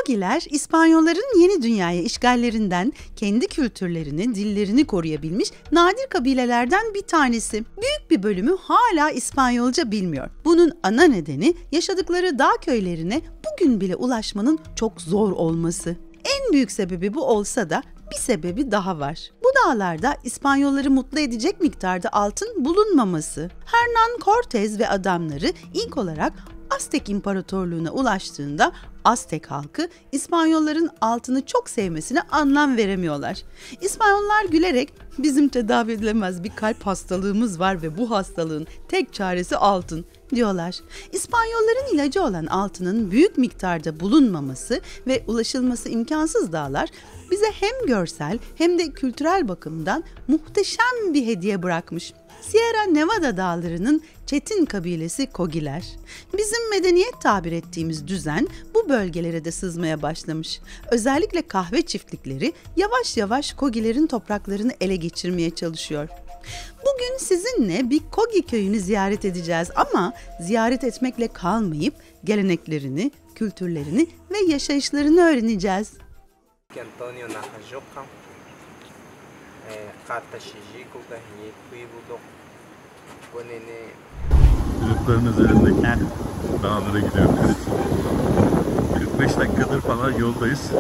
Kogiler, İspanyolların yeni dünyaya işgallerinden kendi kültürlerini, dillerini koruyabilmiş nadir kabilelerden bir tanesi. Büyük bir bölümü hala İspanyolca bilmiyor. Bunun ana nedeni yaşadıkları dağ köylerine bugün bile ulaşmanın çok zor olması. En büyük sebebi bu olsa da bir sebebi daha var. Bu dağlarda İspanyolları mutlu edecek miktarda altın bulunmaması. Hernán Cortés ve adamları ilk olarak Aztek İmparatorluğu'na ulaştığında Aztek halkı İspanyolların altını çok sevmesine anlam veremiyorlar. İspanyollar gülerek bizim tedavi edilemez bir kalp hastalığımız var ve bu hastalığın tek çaresi altın diyorlar. İspanyolların ilacı olan altının büyük miktarda bulunmaması ve ulaşılması imkansız dağlar bize hem görsel hem de kültürel bakımdan muhteşem bir hediye bırakmış. Sierra Nevada dağlarının çetin kabilesi Kogiler. Bizim medeniyet tabir ettiğimiz düzen bu bölgelere de sızmaya başlamış. Özellikle kahve çiftlikleri yavaş yavaş Kogilerin topraklarını ele geçirmeye çalışıyor. Bugün sizinle bir Kogi köyünü ziyaret edeceğiz ama ziyaret etmekle kalmayıp geleneklerini, kültürlerini ve yaşayışlarını öğreneceğiz. Bulutların üzerindeki dağlara gidiyoruz. 45 dakikadır falan yoldayız.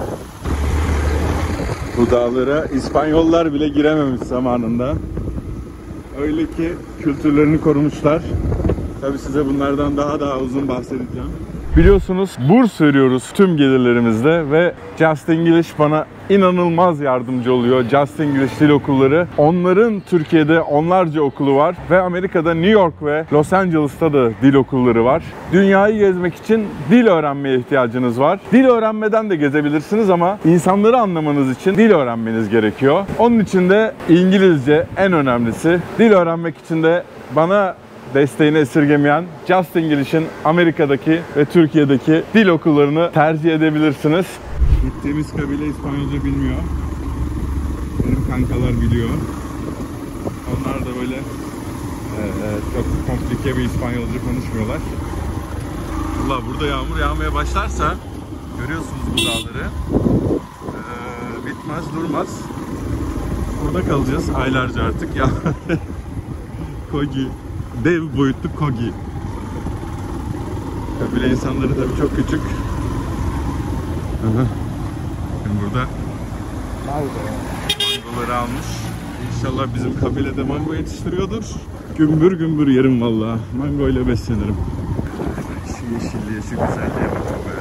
Bu dağlara İspanyollar bile girememiş zamanında. Öyle ki kültürlerini korumuşlar. Tabii size bunlardan daha uzun bahsedeceğim. Biliyorsunuz burs veriyoruz tüm gelirlerimizde ve Just English bana inanılmaz yardımcı oluyor. Just English dil okulları. Onların Türkiye'de onlarca okulu var ve Amerika'da New York ve Los Angeles'ta da dil okulları var. Dünyayı gezmek için dil öğrenmeye ihtiyacınız var. Dil öğrenmeden de gezebilirsiniz ama insanları anlamanız için dil öğrenmeniz gerekiyor. Onun için de İngilizce en önemlisi. Dil öğrenmek için de bana desteğini esirgemeyen Just English'in Amerika'daki ve Türkiye'deki dil okullarını tercih edebilirsiniz. Gittiğimiz kabile İspanyolca bilmiyor. Benim kankalar biliyor. Onlar da böyle çok komplike bir İspanyolca konuşmuyorlar. Valla burada yağmur yağmaya başlarsa görüyorsunuz bu dağları. Bitmez durmaz. Burada kalacağız aylarca artık ya. Kogi. Dev boyutlu Kogi. Kabile insanları tabii çok küçük. Şimdi burada mangoları almış. İnşallah bizim kabilede mango yetiştiriyordur. Gümbür gümbür yerim vallahi. Mango ile beslenirim. Şu yeşilliğe, şu güzelliğe bakın be.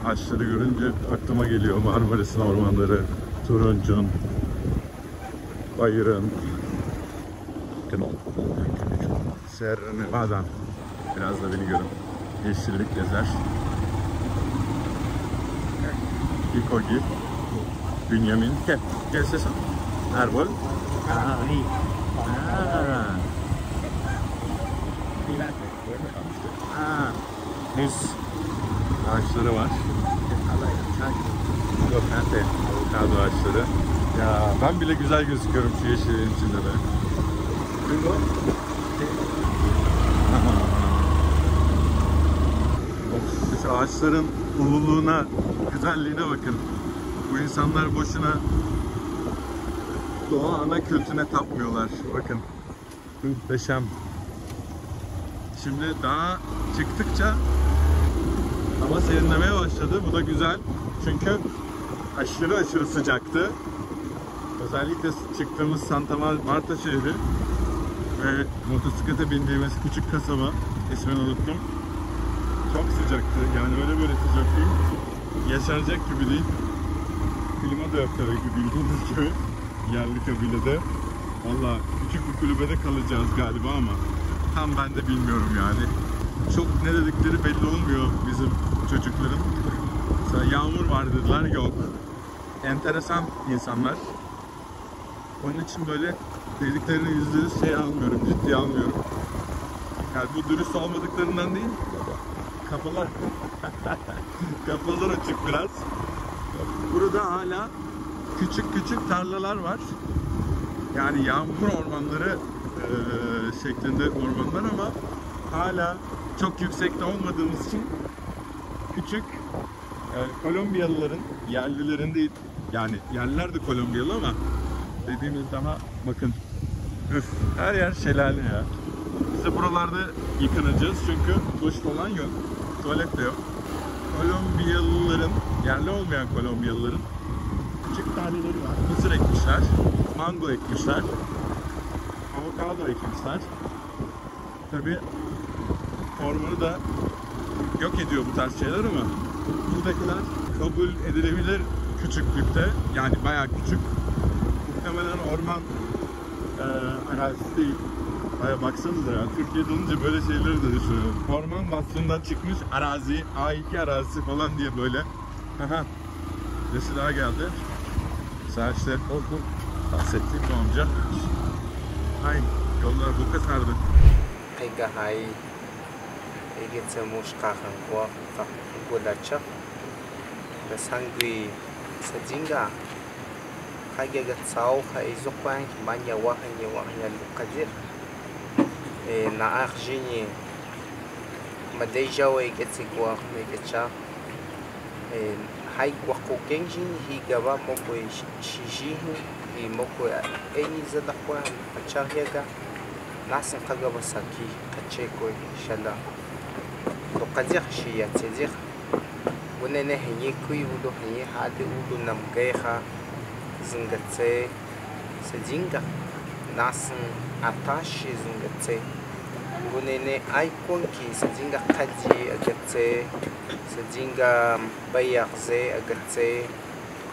Ağaçları görünce aklıma geliyor Marmaris'in ormanları, Turuncun, Bayır'ın, Sierra Nevada. Biraz da beni görün. Yeşillik gezer. Kogi. Benjamin. ¿Qué es eso? Árbol. Muz ağaçları var. Avokado ağaçları. Ya ben bile güzel gözüküyorum şu yeşilliğin içinde be. Şu ağaçların ululuğuna, güzelliğine bakın. Bu insanlar boşuna doğa ana kültüne tapmıyorlar. Bakın. Muhteşem. Şimdi daha çıktıkça hava serinlemeye başladı. Bu da güzel. Çünkü aşırı sıcaktı. Özellikle çıktığımız Santa Marta şehri ve motosiklete bindiğimiz küçük kasaba, ismini unuttum. Çok sıcaktı. Yani öyle sıcak değil. Yaşanacak gibi değil. Klima da yok tabii ki bildiğiniz gibi. Yerli kabilede. Valla küçük bir kulübede kalacağız galiba ama tam ben de bilmiyorum yani. Çok ne dedikleri belli olmuyor bizim çocukların. Mesela yağmur var dediler, yok. Enteresan insanlar. Onun için böyle dediklerini %100 almıyorum, ciddiye almıyorum. Yani bu dürüst olmadıklarından değil. Kafalar açık biraz. Burada hala küçük tarlalar var. Yani yağmur ormanları şeklinde ormanlar ama hala çok yüksekte olmadığımız için küçük Kolombiyalıların, yerlilerin değil, yani yerliler de Kolombiyalı ama dediğimiz daha bakın üf, her yer şelale ya. Biz de buralarda yıkanacağız çünkü duş falan yok, tuvalet de yok. Kolombiyalıların, yerli olmayan Kolombiyalıların küçük tarlaları var. Mısır ekmişler, mango ekmişler, avokado ekmişler. Tabii ormanı da yok ediyor bu tarz şeyler ama buradakiler kabul edilebilir küçüklükte, yani bayağı küçük. Muhtemelen orman arazisi değil. Bayağı baksanıza ya, Türkiye'de olunca böyle şeyleri de düşünüyorum. Orman vasfından çıkmış arazi, A2 arazisi falan diye böyle. Aha, birisi daha geldi. Mesela işte bahsettiğim bu amca. Ay, yollar bu kadardı. Ayga hay Egetse mushkahan kwa fakulacha Besangui Sajinga Kagega Tsao Haizokwan Banya Wahanya Wahanya Lukazir Na Arjini Madeja Egetse kwa Megacha Hai Kwaku Genjin Higaba Moko Shijihin Hi Moko Eni Zadakwan Pachariaga Nasan Kagabasaki Kacheko Shala Dokazir Shia Tezir Wunene Henye Kui Udo Henye Hade Udo Namgeha Zingatse Sajinga Nasan Atashi Zingatse Wunene Aikonki Sajinga Kaji Agatse Sajinga Bayarze Agatse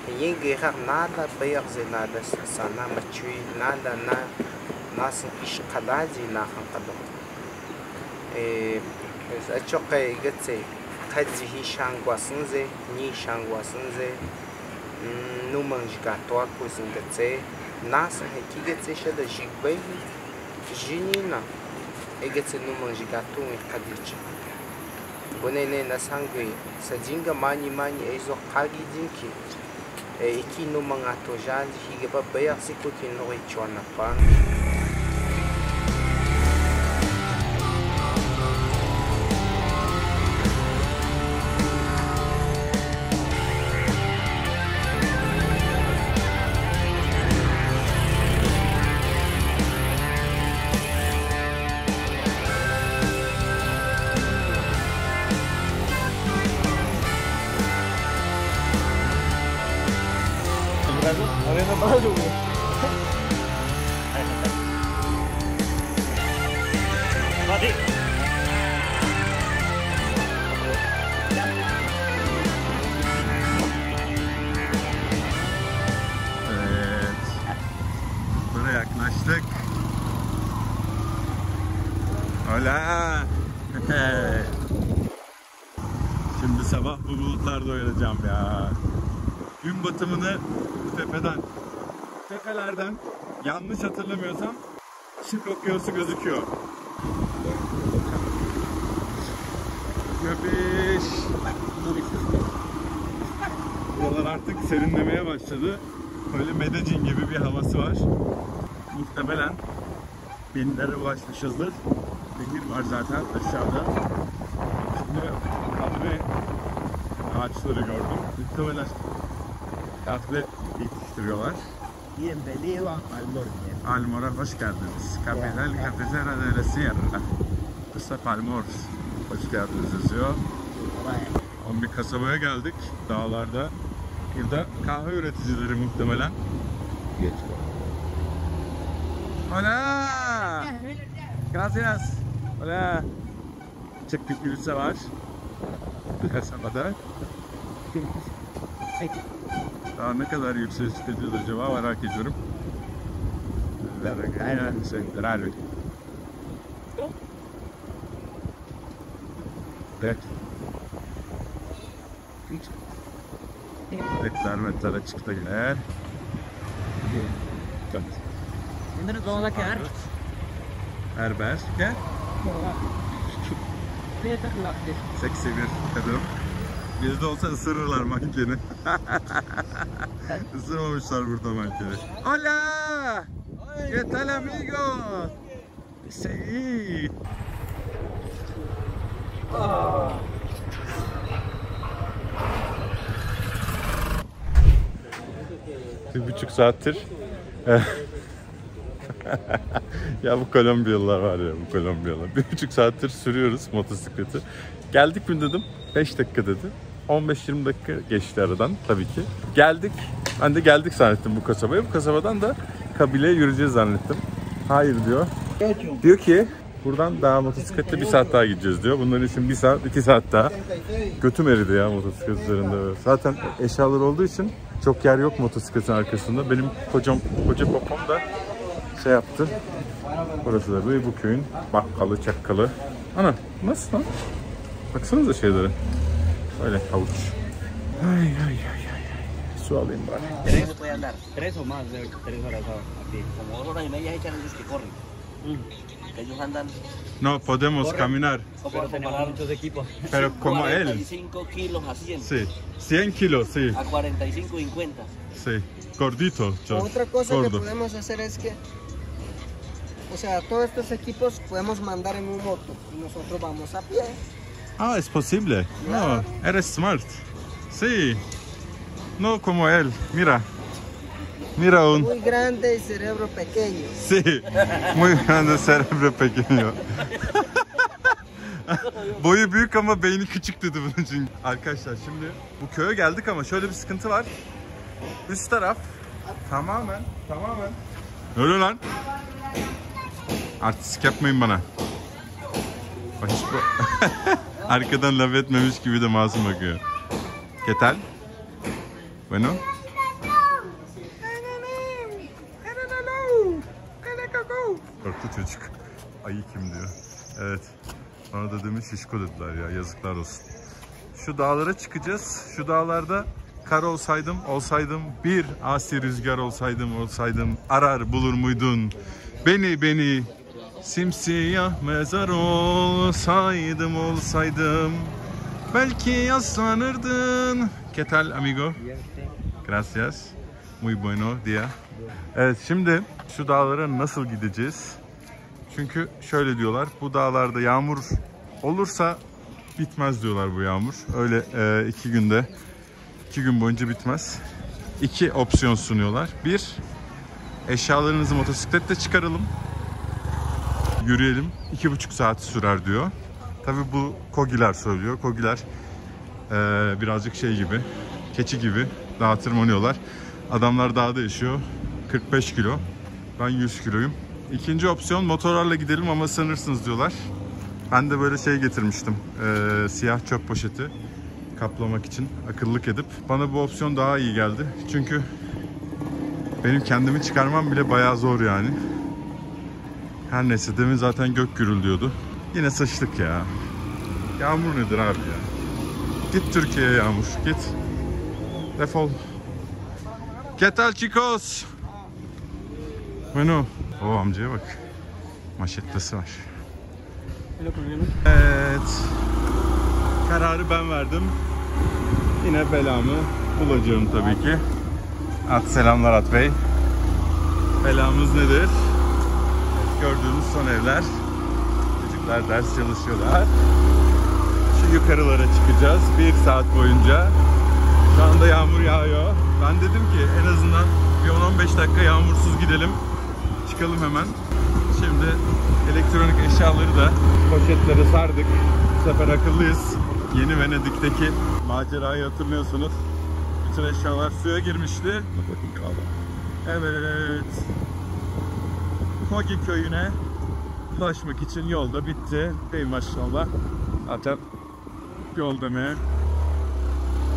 Henye Geha Nada Bayarze Nada Sana Machui Nada Na Nasıl iş kadazi nahan kadar. Açıkçası gitse kazi şangwasınze, ni şangwasınze, numanjga toakuzin gitse, nasıl heki gitse şada jigbey, jinina, gitse numanjga tuğun kadici. Bu ne nasangı, sajinga mani ezo kagidin ki, iki numang atojal higaba bayak sikutin noy chuanapan. Arena baru. Mati. Evet. Buraya yaklaştık. Hola. Şimdi sabah bu bulutlarda oynayacağım ya. Gün batımını bu tepeden, tepelerden yanlış hatırlamıyorsam Şık Okyanusu gözüküyor. Göbeş. Buralar artık serinlemeye başladı. Böyle Medellin gibi bir havası var. Muhtemelen binlere ulaşmışızdır. Nehir var zaten aşağıda. Şimdi kahve ağaçları gördüm. Muhtemelen kahve yetiştiriyorlar. Bienvenido a Palmornia. Almor'a hoş geldiniz. Capital Cafetera de la Sierra. Kısa Palmor. Hoş geldiniz yazıyor. 11 kasabaya geldik. Dağlarda. Burada kahve üreticileri muhtemelen. Hola! Gracias. Hola. Çık bir kilise var. Kasabada. Daha ne kadar yüksek çıkacağız acaba merak ediyorum. Central. Evet. Metrale çıktı yine. ¿Dónde nos vamos a quedar? Berber. Gel. Seksi bir kadın. Bizde olsa ısırırlar mankeni. Isırmamışlar burada mankeni. Hola! ¿Qué tal amigo? Sí. 1,5 saattir. Ya bu Kolombiyalılar var ya, bu Kolombiyalılar. 1,5 saattir sürüyoruz motosikleti. Geldik mi dedim, 5 dakika dedi. 15-20 dakika geçti aradan tabii ki. Geldik, ben de geldik zannettim bu kasabaya. Bu kasabadan da kabileye yürüyeceğiz zannettim. Hayır diyor. Diyor ki buradan daha motosikletle 1 saat daha gideceğiz diyor. Bunların için 1 saat, 2 saat daha. Götüm eridi ya motosiklet üzerinde. Zaten eşyalar olduğu için çok yer yok motosikletin arkasında. Benim koca popom da şey yaptı. Burası da bu köyün bakkalı, çakkalı. Ana nasıl lan? Baksanıza şeylere. Öyle havuç. Ay. Su alayım bari. 3 puede andar, 3 o más de 3 horas aquí. Como 2 horas y media echan ellos que corren. Ellos andan. No podemos caminar. Pero tenemos muchos equipos. Pero como él. 45 kilos a 100. Sí. 100 kilos, sí. A 45 50. Sí. Gordito. Otra cosa gordo. que podemos hacer es que, o sea, todos estos equipos podemos mandar en un moto y nosotros vamos a pie. Ah, es posible. No, eres smart. Sí. No como él. Mira. Mira un. Muy grande y cerebro pequeño. Sí. Muy grande cerebro pequeño. Boyu büyük ama beyni küçük dedi bunun için. Arkadaşlar şimdi bu köye geldik ama şöyle bir sıkıntı var. Üst taraf tamamen. Öyle lan. Artistik yapmayın bana. Bak hiç bu... Arkadan laf etmemiş gibi de masum bakıyor. ¿Qué tal? Bueno. Korktu çocuk. Ayı kim diyor. Evet. Bana da demiş şişko dediler ya. Yazıklar olsun. Şu dağlara çıkacağız. Şu dağlarda kar olsaydım bir asi rüzgar olsaydım arar bulur muydun beni simsiyah mezar olsaydım belki yaslanırdın. ¿Qué tal amigo? Gracias. Muy bueno dia. Evet, şimdi şu dağlara nasıl gideceğiz? Çünkü şöyle diyorlar, bu dağlarda yağmur olursa bitmez diyorlar bu yağmur. Öyle 2 gün boyunca bitmez. 2 opsiyon sunuyorlar. 1, eşyalarınızı motosikletle çıkaralım. Yürüyelim. 2,5 saat sürer diyor. Tabii bu Kogiler söylüyor. Kogiler birazcık şey gibi, keçi gibi dağa tırmanıyorlar. Adamlar dağda yaşıyor. 45 kilo. Ben 100 kiloyum. İkinci opsiyon motorlarla gidelim ama sanırsınız diyorlar. Ben de böyle şey getirmiştim. Siyah çöp poşeti kaplamak için akıllık edip. Bana bu opsiyon daha iyi geldi. Çünkü benim kendimi çıkarmam bile bayağı zor yani. Her neyse, demin zaten gök gürülüyordu. Yine sıçtık ya. Yağmur nedir abi ya? Git Türkiye'ye yağmur, git. Defol. ¿Qué tal chicos? Bueno. O amcaya bak. Maşettesi var. Evet. Kararı ben verdim. Yine belamı bulacağım tabii ki. Selamlar At Bey. Belamız nedir? Gördüğünüz son evler. Çocuklar ders çalışıyorlar. Şu yukarılara çıkacağız 1 saat boyunca. Şu anda yağmur yağıyor. Ben dedim ki en azından bir 10-15 dakika yağmursuz gidelim. Çıkalım hemen. Şimdi elektronik eşyaları da poşetlere sardık. Bu sefer akıllıyız. Yeni Venedik'teki macerayı hatırlıyorsunuz. Bütün eşyalar suya girmişti. Evet. Kogi köyüne ulaşmak için yolda bitti. Değil maşallah. Zaten yol demeye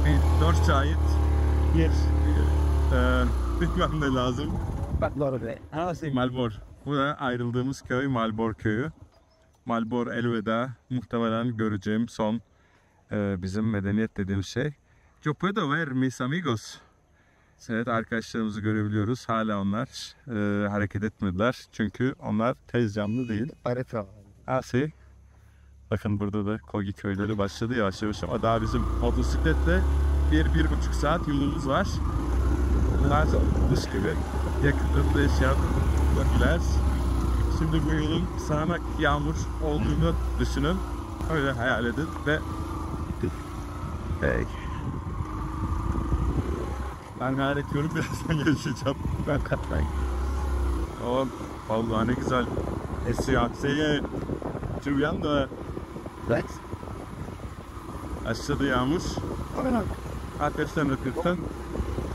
bir 4 şahit bilmem ne lazım. Malbor. Bu da ayrıldığımız köy Malbor köyü. Malbor elveda. Muhtemelen göreceğim son bizim medeniyet dediğimiz şey. Yo puedo ver mis amigos. Evet, arkadaşlarımızı görebiliyoruz. Hala onlar hareket etmediler. Çünkü onlar tez canlı değil. Asi. Bakın burada da Kogi köyleri başladı yavaş yavaş ama daha bizim motosikletle 1-1,5 saat yolumuz var. Bunlar dış gibi yakınlıkta yaşayan Kogiler. Şimdi bu yolun sağanak yağmur olduğunu düşünün. Öyle hayal edin ve hey. Ben gayret ediyorum, birazdan yaşayacağım. Ben katlayayım. Oh, vallahi ne güzel. Esiyor. Tu viens de... Evet. Aşağıda yağmur. Ateşten ötürsen.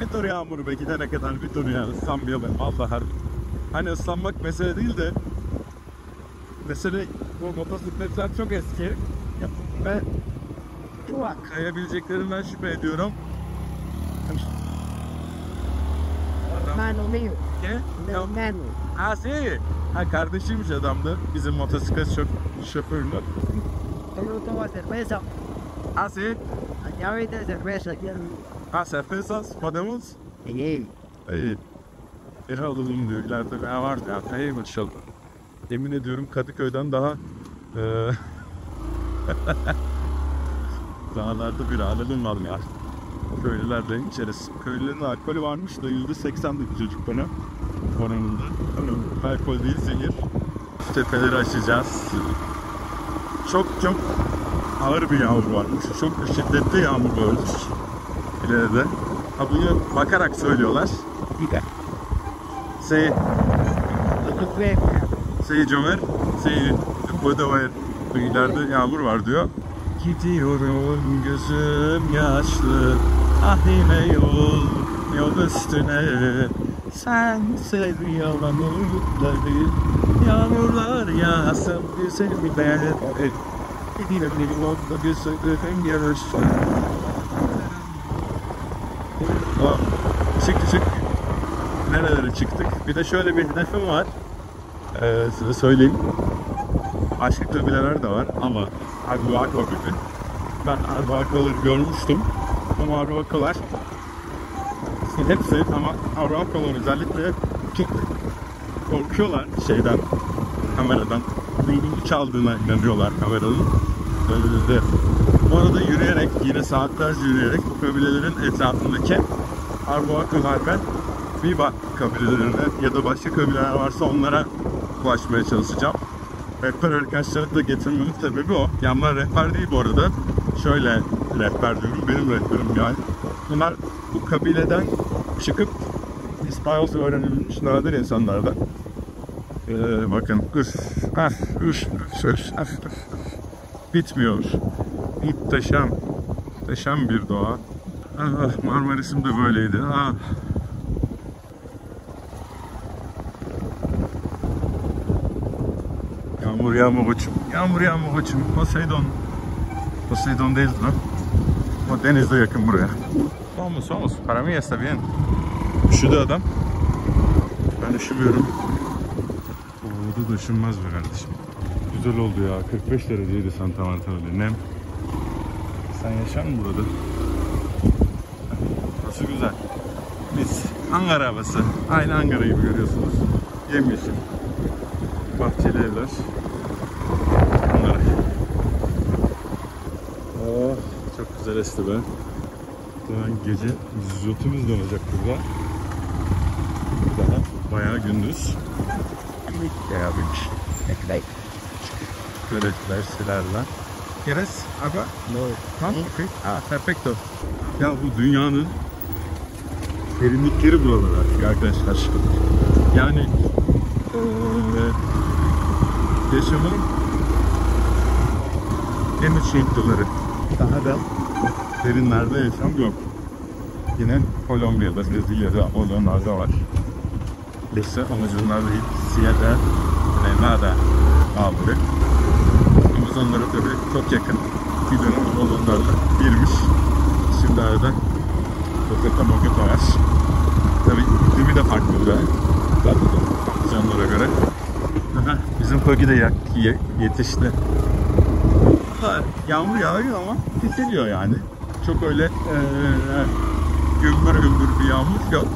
Bir tur yağmuru be, gidene kadar bir tur ya. Islanmayalım. Vallahi harbi. Hani ıslanmak mesele değil de, mesele bu motosikletler çok eski ve kayabileceklerinden şüphe ediyorum. Mano mío. Ne? Mano. Ha si. Ha, kardeşiymiş adamdı. Bizim motosiklet şoförünü. Yo tomo cerveza. Ha si. Ya viste cerveza. Ha, cervezas podemos? Sí. İyi. Bir alalım diyor. İleride ben vardı ya. İyi maşallah. Yemin ediyorum Kadıköy'den daha dağlarda bir alalım var ya. Köylülerle içeriz. Köylülerin alkolü varmış da %80'di bir çocuk bana. Oranında. Alkol değil, zehir. Tepeleri aşacağız. Çok ağır bir yağmur varmış. Çok şiddetli yağmur varmış. İleride. Ha, bunu bakarak söylüyorlar. Say Jomer, burada var. İleride yağmur var diyor. Gidiyorum gözüm yaşlı, ah yine yol üstüne. Sen seviyorum umutları, yağmurlar yağsın güzelime. Gidiyorum yolda gözüm yaşlı. Çık. Nerelere çıktık? Bir de şöyle bir hedefim var. Size söyleyeyim. Başka kabileler de var ama Arhuaco gibi. Ben Arhuaco'ları görmüştüm. Ama Arhuaco'lar hepsi, ama Arhuaco'lar özellikle çok korkuyorlar şeyden, kameradan. Ruhunu çaldığına inanıyorlar kameranın. Böyle de. Bu arada yürüyerek, yine saatlerce yürüyerek bu kabilelerin etrafındaki Arhuaco'lar ve Biba kabilelerine ya da başka kabileler varsa onlara ulaşmaya çalışacağım. Rehber arkadaşları da getirmemin sebebi o. Yanlar rehber değil bu arada. Şöyle rehber diyorum, benim rehberim yani. Bunlar bu kabileden çıkıp İspanyolca öğrenilmiş nadir insanlardan. Bakın, bitmiyor. Muhteşem bir doğa. Marmaris'im de böyleydi. Yağmur uçum. Poseidon değil lan. O denizde yakın buraya. Vamos. Para mí está bien. Üşüdü adam. Ben üşümüyorum. Orada da üşünmez be kardeşim. Güzel oldu ya. 45 dereceydi Santa Marta'da. Nem. Sen yaşar mı burada? Nasıl güzel. Biz Ankara havası. Aynı Ankara gibi görüyorsunuz. Yemyeşil. Bahçeli evler. Ankara. Oh, çok güzel esti be. Daha gece zotumuz donacak burada. Daha bayağı gündüz. Bayağı büyük. Böyle dersilerle. ¿Quieres agua? No. Ha? Okay. Perfecto. Ya bu dünyanın derinlikleri buralar artık arkadaşlar. Yani yaşamın en uç noktaları. Daha da derinlerde yaşam yok. Yine Kolombiya'da, Brezilya'da, olanlarda var. Lise amacınlar değil, Sierra Nevada dağları. Amazonlara tabii çok yakın. Bir dönem olanlarla birmiş. Şimdi arada Bogota var. Tabii iklimi de farklı be. Amazonlara göre. Bizim Kogi de yetişti. Yağmur yağıyor ama kesiliyor yani. Çok öyle gümbür bir yağmur yok.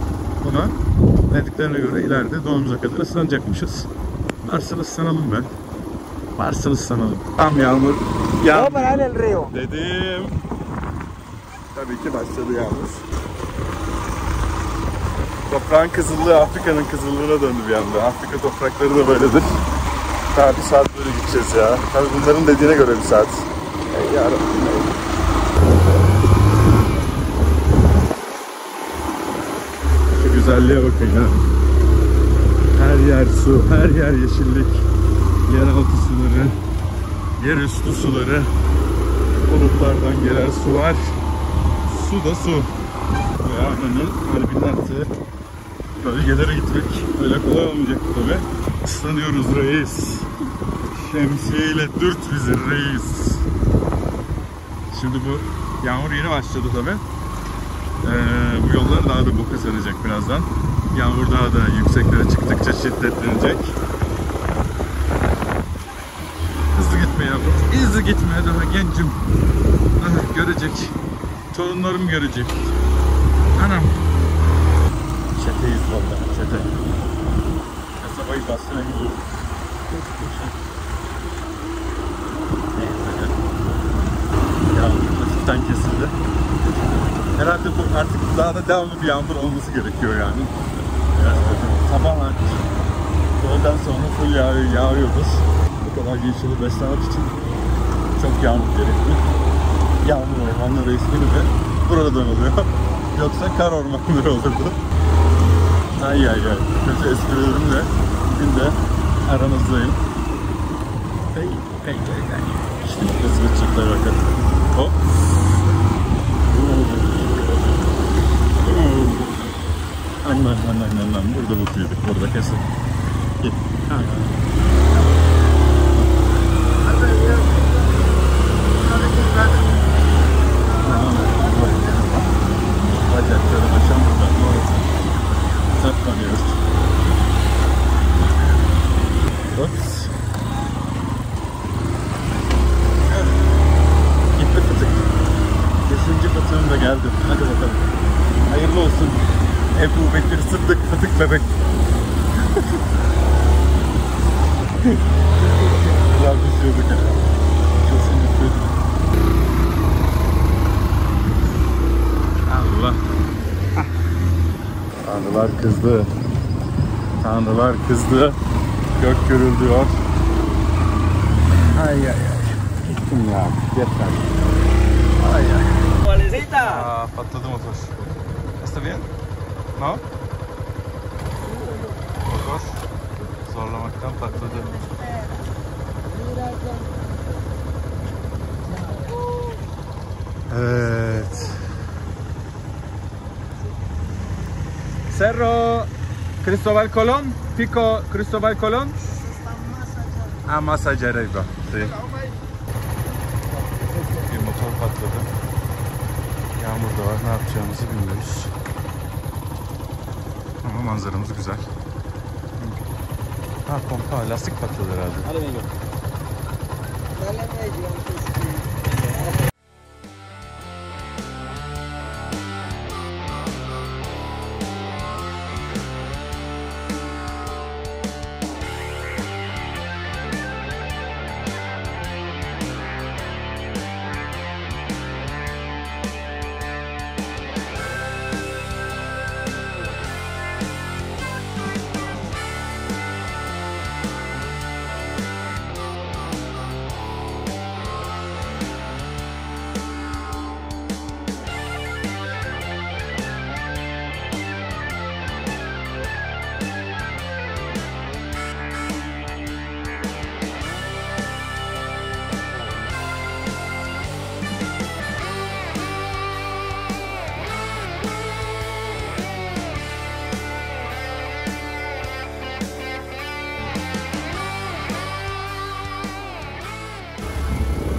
Buna dediklerine göre ileride donumuza kadar ıslanacakmışız. Varsın ıslanalım be. Varsın ıslanalım. Tam yağmur. Dedim. Tabii ki başladı yağmur. Toprağın kızıllığı Afrika'nın kızıllığına döndü bir anda. Afrika toprakları da böyledir. Daha bir saat böyle gideceğiz ya. Tabii bunların dediğine göre bir saat. Ey yarabbim. Bakın ya. Her yer su, her yer yeşillik. Yeraltı suları, yerüstü suları, bulutlardan gelen sular. Su da su. Yağmur'un harbinin attığı bölgelere gitmek öyle kolay olmayacak tabi. Islanıyoruz reis. Şemsiyeyle dürt bizi reis. Şimdi bu yağmur yeni başladı tabi. Bu yollar daha da boka saracak birazdan. Yağmur daha da yükseklere çıktıkça şiddetlenecek. Hızlı gitme yavrum. Hızlı gitme daha gencim. Aha, görecek. Torunlarım görecek. Anam. Çeteyiz vallahi çete. Kasabayı basına gidiyoruz. Yağmur hafiften kesildi. Herhalde bu artık daha da devamlı bir yağmur olması gerekiyor yani. Tamamen doğudan sonra full yağıyordur. Bu kadar yeşili beslemek için çok yağmur gerekli. Yağmur ormanları ismini de buradan oluyor. Yoksa kar ormanları olurdu. Ay. Kötü esprilerimle bugün de aranızdayım. Hey. İşte nasıl geçecekler bakın. Hop. Anlam. Burada mutluyduk. Burada kesin. Git. Bacakları başan buradan. Saklanıyoruz. Ops. Gitti fıtık. 5. fıtığım da geldi. Hadi bakalım. Hayırlı olsun. Ebu Bekir Sıddık fıtık bebek. Güzel düşüyorduk ya. Kesinlikle. Allah. Tanrılar kızdı. Gök gürüldüyor. Ay. Gittim ya. Yeter. Ay. Patladı motor. Está bien? No? Motor zorlamaktan patladı. Evet. Cerro Cristóbal Colón, Pico Cristóbal Colón. Ah, más allá arriba. Sí. Bir motor patladı. Yağmur da var. Ne yapacağımızı bilmiyoruz. Ama manzaramız güzel. Ha, pompa, lastik patladı herhalde. Hadi medio. Dale medio.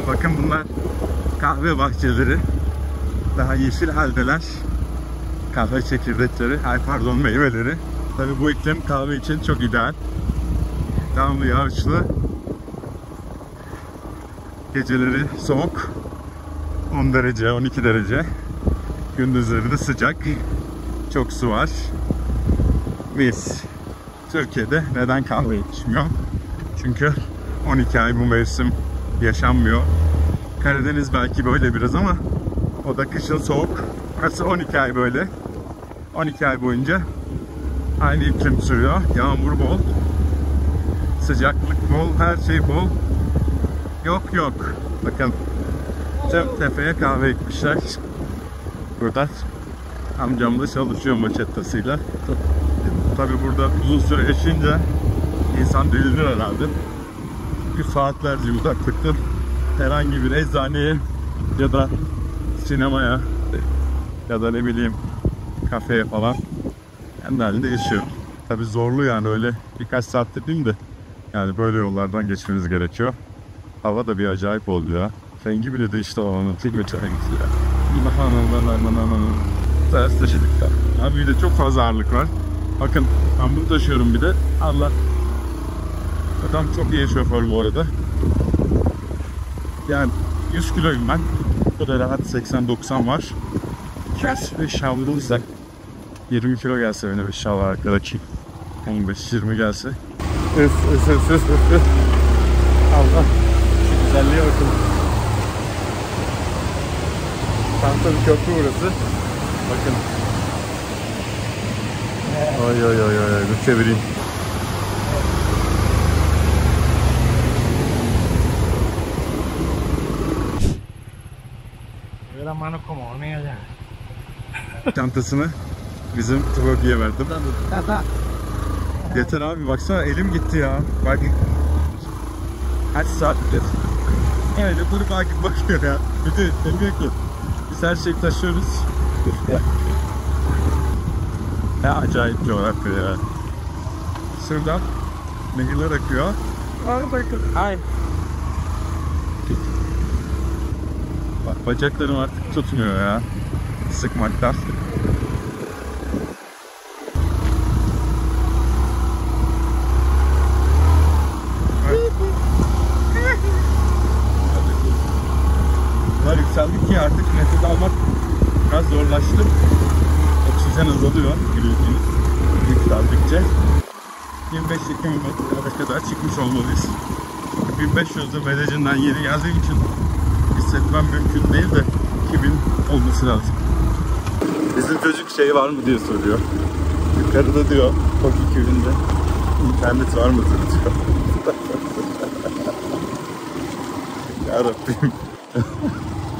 Bakın bunlar kahve bahçeleri. Daha yeşil haldeler. Kahve çekirdekleri, meyveleri. Tabii bu iklim kahve için çok ideal. Devamlı yağışlı. Geceleri soğuk. 10 derece, 12 derece. Gündüzleri de sıcak. Çok su var. Biz Türkiye'de neden kahve içmiyor? Çünkü 12 ay bu mevsim yaşanmıyor. Karadeniz belki böyle biraz ama o da kışın soğuk. Burası 12 ay böyle. 12 ay boyunca aynı iklim sürüyor. Yağmur bol. Sıcaklık bol. Her şey bol. Yok. Bakın. Tepeye kahve ekmişler. Burada amcam da çalışıyor maçettasıyla. Tabi burada uzun süre yaşayınca insan delirir herhalde. Çünkü saatlerce uzaklıkta herhangi bir eczaneye ya da sinemaya ya da ne bileyim kafeye falan kendi halinde yaşıyor. Tabi zorlu yani, öyle birkaç saatte değil de yani böyle yollardan geçmeniz gerekiyor. Hava da bir acayip oldu ya. Rengi bile değişti havanın. Tek bir çay gitti ya. Ters taşıdık da. Abi bir de çok fazla ağırlık var. Bakın ben bunu taşıyorum bir de. Allah. Adam çok iyi şoför bu arada. Yani 100 kiloyum ben. Burada rahat 80-90 var. Kes ve şavlıysak 20 kilo gelse beni bir şavlı arkadaki 15-20 gelse. Allah. Şu güzelliğe bakın. Tahta bir köprü burası. Bakın. Ay ay ay ay, dur çevireyim. Çantasını bizim Tvogi'ye verdim. Yeter abi, baksana elim gitti ya. Bak. Kaç saattir. Evet, dur bakıyor ya. Kötü demiyor ki. Biz her şeyi taşıyoruz. Ya acayip coğrafya ya. Şuradan nehirler akıyor. Bakın. Ay. Bak, bacaklarım artık tutmuyor ya. Sıkmaktan. Bunlar yükseldik ki artık nefes almak biraz zorlaştı. Oksijen azalıyor biliyorsunuz yükseldikçe. 25-20 metrelere kadar çıkmış olmalıyız. 1500'de Medellin'den yeni geldiğim için hissetmem mümkün değil de 2000 olması lazım. Bizim çocuk şey var mı diye soruyor. Yukarıda diyor, Toki köyünde internet var mı diyor. Yarabbim.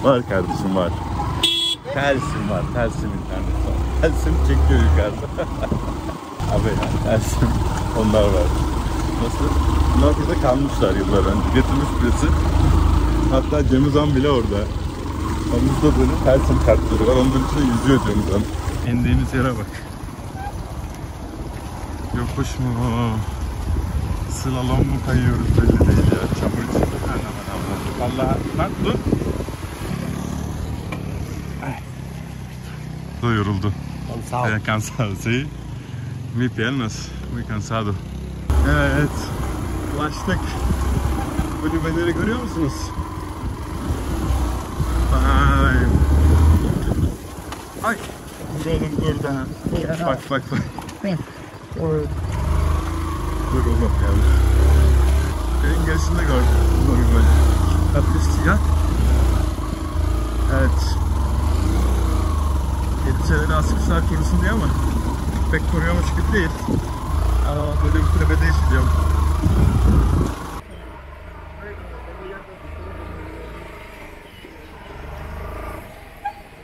Var kardeşim, var. Telsim var, Telsim internet var. Telsim çekiyor yukarıda. Abi ya, Telsim onlar var. Nasıl? Bunlar burada kalmışlar yıllar önce. Getirmiş birisi. Hatta Cem Uzan bile orada. Omuzda böyle Telsim kartları var. Onun içinde yüzüyor Cem Uzan. İndiğimiz yere bak. Yokuş mu? Slalom mu kayıyoruz belli değil ya. Çamur içinde. Vallahi bak dur. Estoy yoruldu. Cansado, sí. Mi piernas, muy cansado. Evet, ulaştık. Kulübeleri görüyor musunuz? Ay. Ay. Dur oğlum, dur da. Bak. Dur oğlum ya. Benim gerisinde gördüm. Böyle. Atmıştı ya. Evet. Elbiseleri asmışlar korusun diye ama pek koruyormuş gibi değil. Ama böyle bir kulübede yaşayacağım.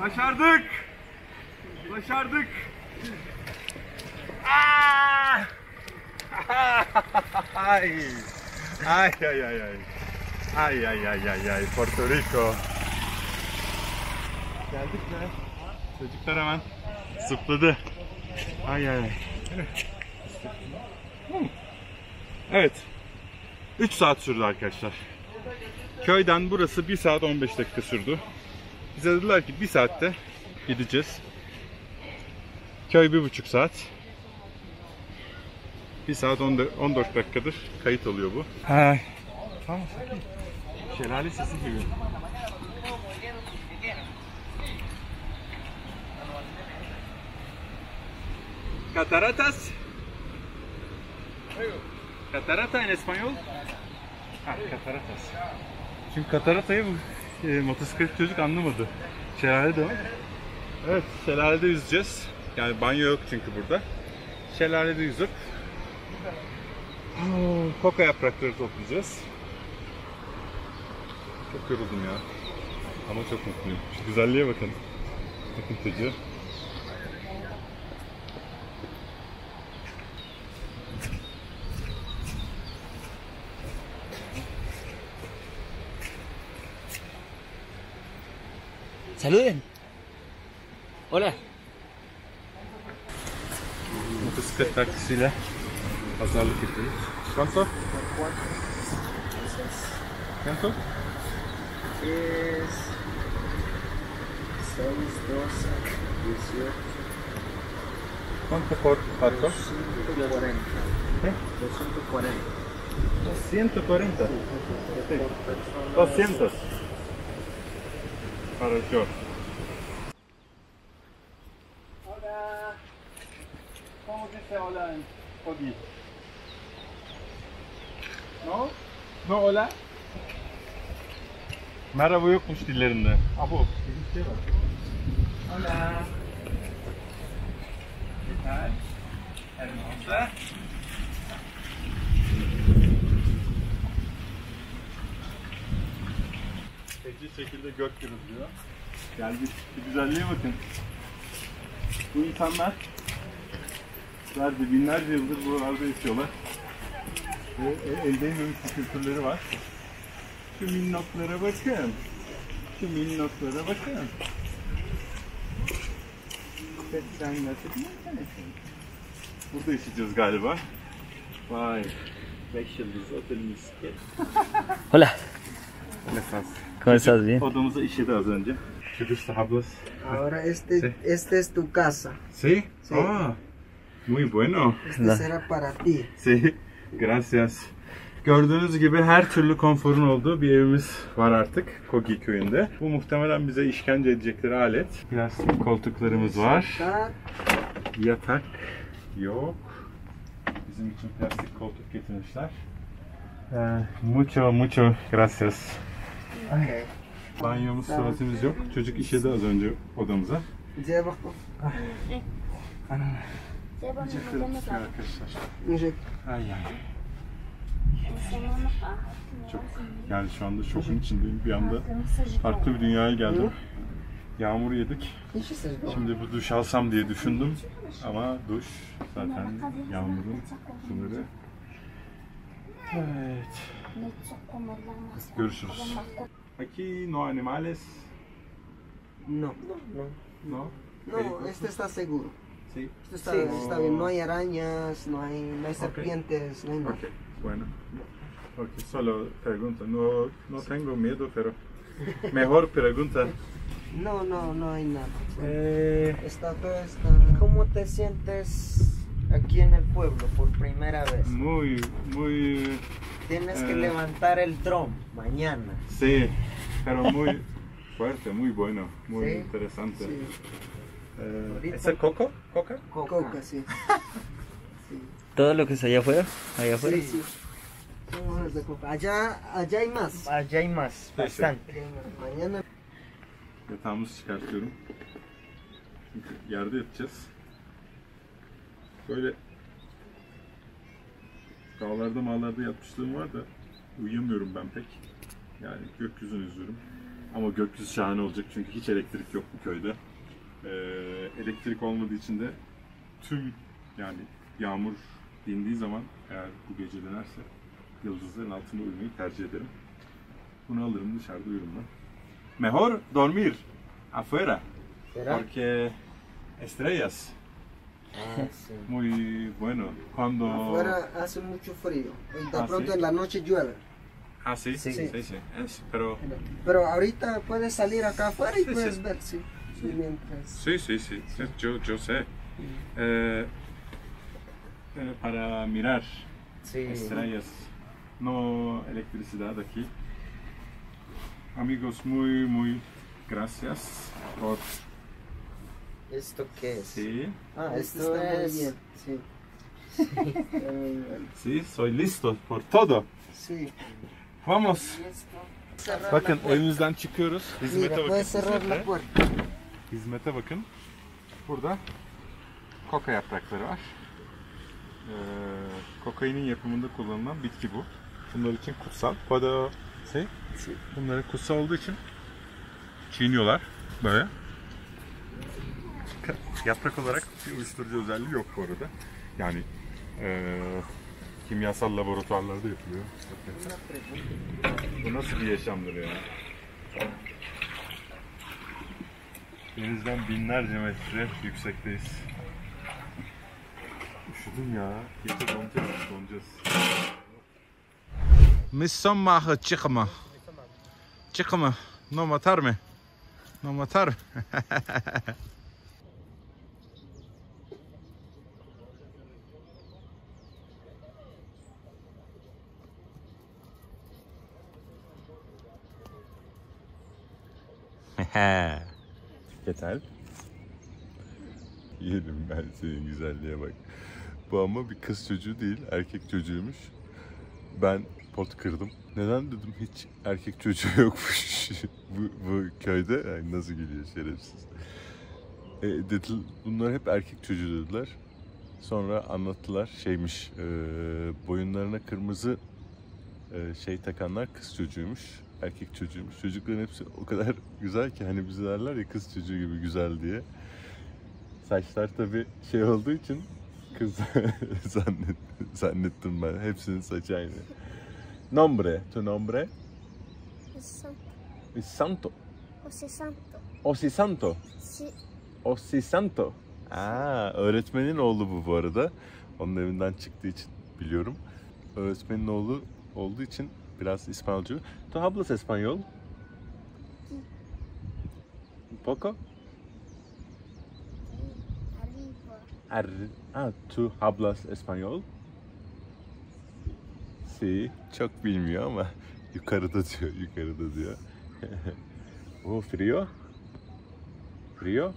Başardık! Başardık! Ay! Ay ay ay ay! Ay ay ay ay ay! Porto Rico! Geldik mi? Çocuklar hemen zıpladı. Ay ay ay. Evet. 3 saat sürdü arkadaşlar. Köyden burası 1 saat 15 dakika sürdü. Bize dediler ki 1 saatte gideceğiz. Köy 1,5 saat. 1 saat 14 dakikadır kayıt oluyor bu. Ay. Tamam, sakin. Şelale sesi gibi. Cataratas. Catarata en español. Cataratas. Çünkü Katarata'yı bu motosiklet çocuk anlamadı. Şelale de var. Evet, şelalede yüzeceğiz. Yani banyo yok çünkü burada. Şelalede yüzüp koka yaprakları toplayacağız. Çok yoruldum ya. Ama çok mutluyum. Şu güzelliğe bakın. Bakın çocuğu. Saluden. Hola. Motosiklet taksisiyle pazarlık yapıyoruz. ¿Cuánto? ¿Cuánto? Es 6, 12, 18. ¿Cuánto por pato? 240. ¿Qué? 240. 240. Sí. 200. Para el short. Hola. ¿Cómo que se habla en Kogi? No? No hola? Merhaba yokmuş dillerinde. Abo. Bir şey var. Hola. ¿Qué tal? Hermosa. Feci şekilde gök kırılıyor. Geldik. Bir güzelliğe bakın. Bu insanlar binlerce yıldır buralarda yaşıyorlar. Ve el değmemiş bir kültürleri var. Şu minnoklara bakın. Şu minnoklara bakın. Sen nasıl burada yaşayacağız galiba. Vay. 5 yıldız otelimiz. Hola. Mesaj. ¿Cómo estás? Bien. Odamıza işedi az önce. Şurası hablas. Ahora Sí. este es tu casa. Sí? Sí. Ah, muy bueno. Este Da. será para ti. Sí, gracias. Gördüğünüz gibi her türlü konforun olduğu bir evimiz var artık Kogi köyünde. Bu muhtemelen bize işkence edecekleri alet. Plastik koltuklarımız var. Acá, Yatak yok. Bizim için plastik koltuk getirmişler. Mucho gracias. okay. Banyomuz, tuvaletimiz yok. Çocuk işedi az önce odamıza. Lleva. Arkadaşlar. Mire, Ay ay. Çok, yani şu anda şokun içindeyim. Bir anda farklı bir dünyaya geldim. Yağmur yedik. Şimdi bu duş alsam diye düşündüm. Ama duş zaten yağmurun suları. Evet. Görüşürüz. Aquí no animales. no. No. No, este está seguro. Sí. Este está bien. No hay arañas, no hay serpientes, no hay nada. Okay. Bueno. Okay, solo pregunta. No tengo miedo, pero mejor pregunta. No hay nada. Está todo está. ¿Cómo te sientes aquí en el pueblo por primera vez? Muy. Tienes que levantar el dron mañana. Sí, pero muy fuerte, muy bueno, muy Sí, interesante. sí. ¿Es el coco? ¿Coca? Coca, sí. ¿Todo lo que está allá afuera? Allá afuera. Sí. Son hojas de coca. Allá hay más. Allá hay más, bastante. Mañana. Yatağımızı çıkartıyorum. Çünkü yerde yatacağız. Böyle dağlarda yatmışlığım var da uyuyamıyorum ben pek. Yani gökyüzünü izliyorum. Ama gökyüzü şahane olacak çünkü hiç elektrik yok bu köyde. Elektrik olmadığı için de tüm yani yağmur dindiği zaman eğer bu gece dönerse yıldızların altında uyumayı tercih ederim. Bunu alırım dışarıda uyurum ben. Mejor dormir afuera porque estrellas. Muy bueno. Cuando Afuera hace mucho frío. Y de Ah, pronto ¿sí? en la noche llueve. Ah, sí, sí, sí. Pero Pero ahorita puedes salir acá afuera y Sí, puedes sí. ver, sí. Sí, mientras. sí. Yo sé. Para mirar Sí. estrellas, no electricidad aquí. Amigos, muy gracias por ¿Esto qué es? sí. Ah, Este esto está muy es. bien. Sí. Sí, soy listo por todo. Sí. Vamos. Cerrar Bakın la puerta. evimizden çıkıyoruz. Hizmete Mira, bakın. puedes cerrar la puerta. Hizmete bakın. Burada koka yaprakları var. Kokainin yapımında kullanılan bitki bu. Bunlar için kutsal. Pada bunları kutsal olduğu için çiğniyorlar böyle. Yaprak olarak bir uyuşturucu özelliği yok bu arada. Yani kimyasal laboratuvarlarda yapılıyor. Bu nasıl bir yaşamdır ya? Denizden binlerce metre yüksekteyiz. Üşüdüm ya. Gece donacağız. Misomma çıkma. Çıkma. No matar mı? No matar. Yeter. Yerim ben senin güzelliğe bak. Bu ama bir kız çocuğu değil, erkek çocuğuymuş. Ben pot kırdım. Neden dedim hiç erkek çocuğu yokmuş bu köyde. Yani nasıl gülüyor şerefsiz. Dediler, bunlar hep erkek çocuğu dediler. Sonra anlattılar şeymiş, boyunlarına kırmızı şey takanlar kız çocuğuymuş. Erkek çocuğuymuş. Çocukların hepsi o kadar güzel ki hani bize derler ya kız çocuğu gibi güzel diye. Saçlar tabii şey olduğu için kız zannettim ben. Hepsinin saçı aynı. Nombre, tu nombre? Santo. Osisanto. Osisanto. Öğretmenin oğlu bu arada. Onun evinden çıktığı için biliyorum. Öğretmenin oğlu olduğu için biraz İspanyolca. ¿Tú hablas español? ¿Un poco? ¿Tú hablas español? Sí. Çok bilmiyor ama yukarıda diyor. Frío? Frío?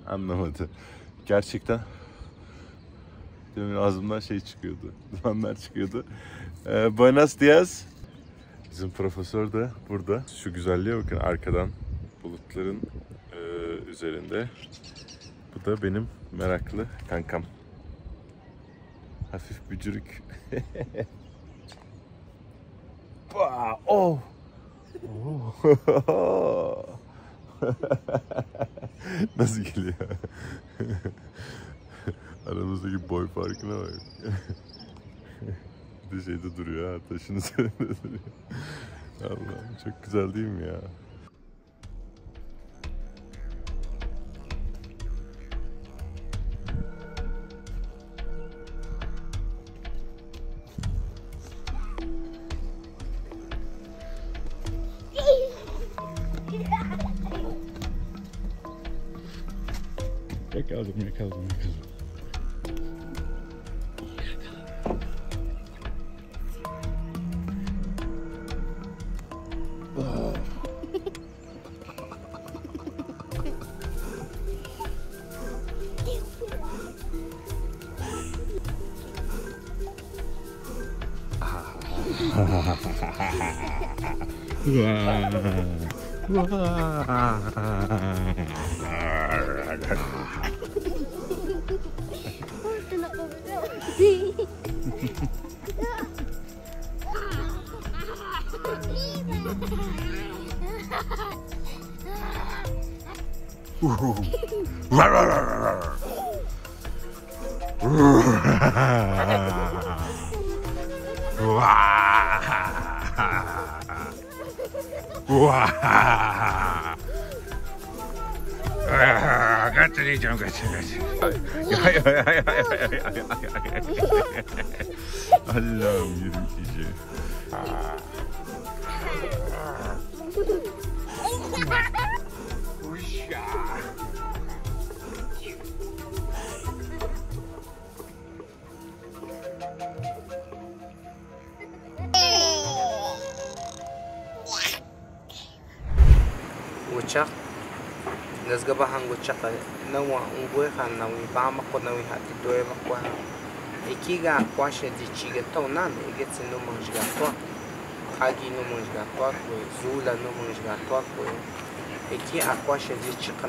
Anlamadı. Gerçekten demin ağzımdan şey çıkıyordu. Dumanlar çıkıyordu. Buenos días. Bizim profesör de burada. Şu güzelliğe bakın arkadan bulutların üzerinde. Bu da benim meraklı kankam. Hafif bücürük. Oh! Nasıl geliyor? Aramızdaki boy farkına bak. Bir de şeyde duruyor ha, taşın üzerinde duruyor. Allah'ım çok güzel değil mi ya? Yakaladım. Kaçıracağım. Allah'ım yürü kişi. Ucak nazgaba hango chaka nawa ungwe kan nawi bama ko nawi hati doe makwa ikiga kwashe di chiga to nan igetsi no manjga to agi no manjga to ko zula no manjga to ko iki akwashe di chika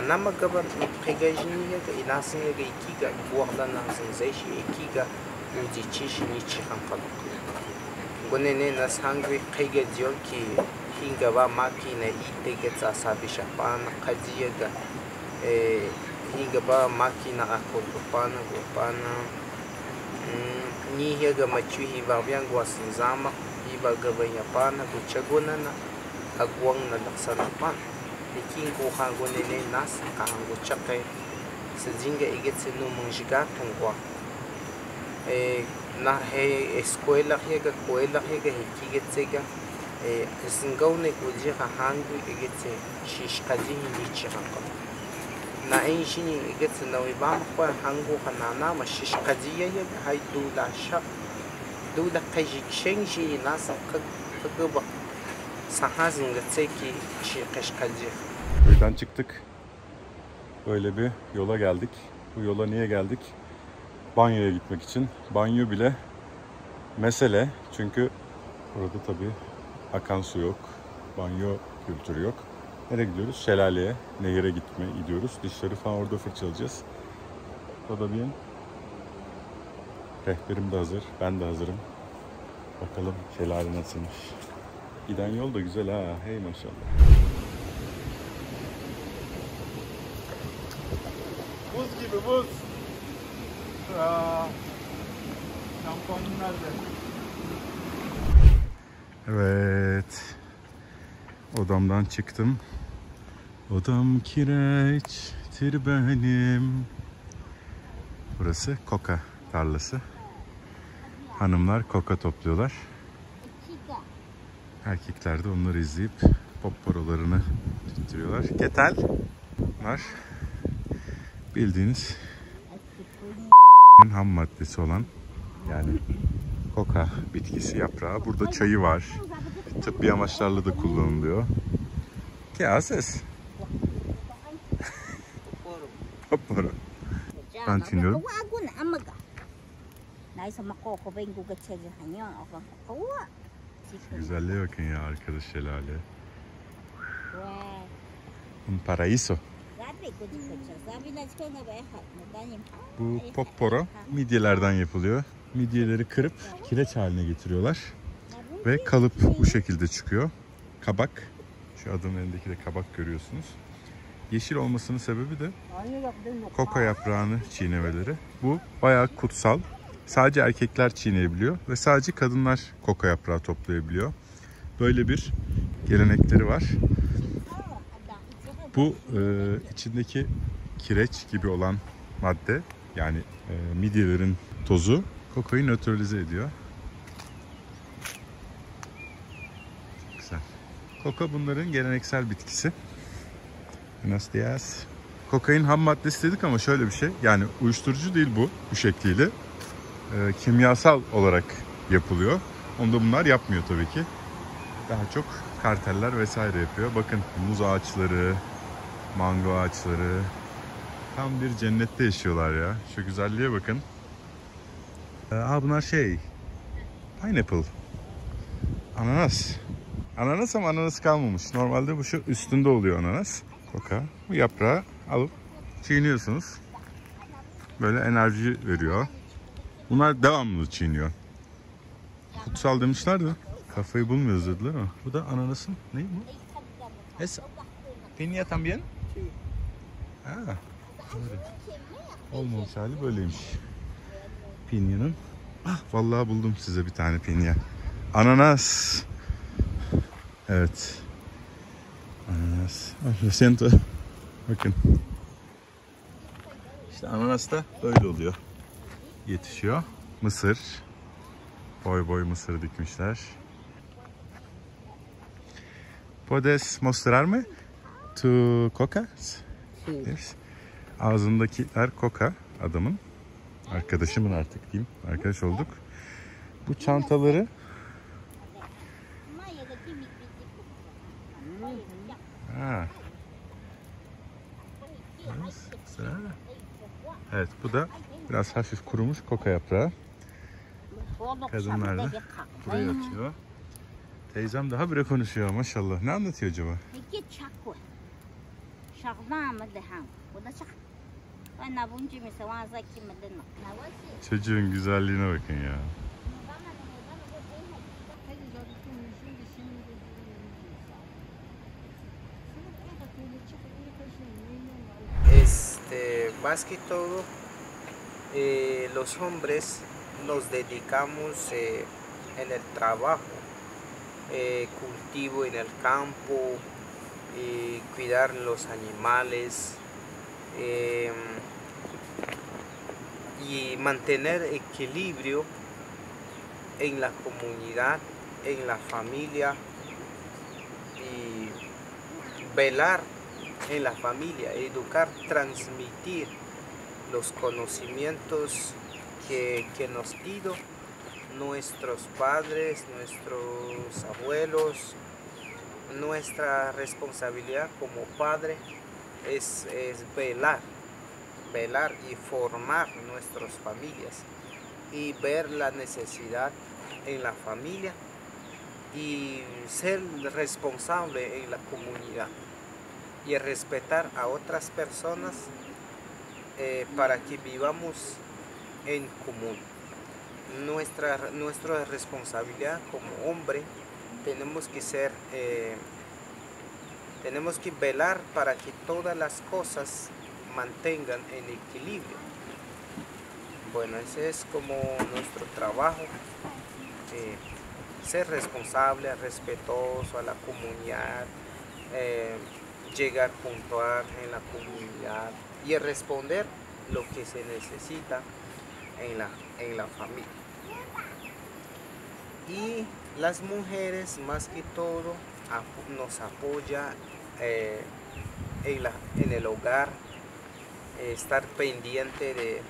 na magabar pregajini ga inasin ga ikiga buwala na sanzaishi ikiga uji chishi ni chikan kalo gonene nas hangwe qega diol ki hinga ba makina itegeta sabisha pana kajiga hinga ba makina akopana gopana ni higa machu hi ba byangwa sinzama hi ba gaba yapana guchagona na agwang na laksanapan. Iking kuhango nene nas kahango chakay sa jinga igit sinumang shiga tungwa. Na he eskwela higa kwela higa hikigit siga singaw ne kuji hangu igit se shishkaji hindi chihangka. Na ay shini igit sinawi ba kwa hangu kanana ma shishkaji ya hay dula shak dula kajik shengshi nasa kagaba sahazin gatseki shishkaji. Köyden çıktık. Böyle bir yola geldik. Bu yola niye geldik? Banyoya gitmek için. Banyo bile mesele. Çünkü burada tabii akan su yok. Banyo kültürü yok. Nereye gidiyoruz? Şelaleye, nehire gidiyoruz. Dişleri falan orada fırçalayacağız. O da bir rehberim de hazır. Ben de hazırım. Bakalım şelale nasılmış. Giden yol da güzel ha. Hey maşallah. Buz gibi buz. Şampuanın nerede? Evet. Odamdan çıktım. Odam kireçtir benim. Burası koka tarlası. Hanımlar koka topluyorlar. Erkekler de onları izleyip popporolarını tutuyorlar. Ketel. Bunlar bildiğiniz ham maddesi olan yani koka bitkisi yaprağı. Burada çayı var. Tıbbi amaçlarla da kullanılıyor. ¿Qué haces? Popporo. Ben çiğniyorum. Güzelliğe bakın ya arkadaş şelale. Un paraíso. Bu popporo midyelerden yapılıyor. Midyeleri kırıp kireç haline getiriyorlar. Ve kalıp bu şekilde çıkıyor. Kabak. Şu adamın elindeki de kabak görüyorsunuz. Yeşil olmasının sebebi de koka yaprağını çiğnemeleri. Bu bayağı kutsal. Sadece erkekler çiğneyebiliyor ve sadece kadınlar koka yaprağı toplayabiliyor. Böyle bir gelenekleri var. Bu içindeki kireç gibi olan madde yani midyelerin tozu kokayı nötralize ediyor. Çok güzel. Koka bunların geleneksel bitkisi. Buenos días. Kokain ham maddesi dedik ama şöyle bir şey. Yani uyuşturucu değil bu şekliyle. Kimyasal olarak yapılıyor. Onu da bunlar yapmıyor tabii ki. Daha çok karteller vesaire yapıyor. Bakın muz ağaçları, mango ağaçları. Tam bir cennette yaşıyorlar ya. Şu güzelliğe bakın. Bunlar pineapple. Ananas. Ananas ama ananas kalmamış. Normalde bu şu üstünde oluyor ananas. Koka. Bu yaprağı alıp çiğniyorsunuz. Böyle enerji veriyor. Bunlar devamlı çiğniyor. Kutsal demişler de kafayı bulmuyoruz dediler ama. Bu da ananasın. Ne bu? Es piña también? Ha. Böyle. Olmamış hali böyleymiş. Pinya'nın. Vallahi buldum size bir tane pinya. Ananas. Evet. Ananas. Lo siento. Bakın. İşte ananas da böyle oluyor. Yetişiyor. Mısır. Boy boy mısır dikmişler. ¿Puedes mostrarme tu coca? Yes. Ağzındakiler koka adamın. Arkadaşımın artık diyeyim. Arkadaş olduk. Bu çantaları evet bu da biraz hafif kurumuş koka yaprağı. Kadınlar da buraya atıyor. Teyzem daha bile konuşuyor maşallah. Ne anlatıyor acaba? Çocuğun güzelliğine bakın ya. Más que todo, los hombres nos dedicamos en el trabajo cultivo en el campo, cuidar los animales y mantener equilibrio en la comunidad, en la familia y velar en la familia, educar, transmitir los conocimientos que nos dio nuestros padres, nuestros abuelos. Nuestra responsabilidad como padre es velar y formar nuestras familias y ver la necesidad en la familia y ser responsable en la comunidad y respetar a otras personas para que vivamos en común. Nuestra responsabilidad como hombre tenemos que velar para que todas las cosas mantengan en equilibrio. Bueno, ese es como nuestro trabajo, ser responsable, respetuoso a la comunidad, llegar puntual en la comunidad y responder lo que se necesita en la familia. Y las mujeres más que todo nos apoyan en el hogar, estar pendiente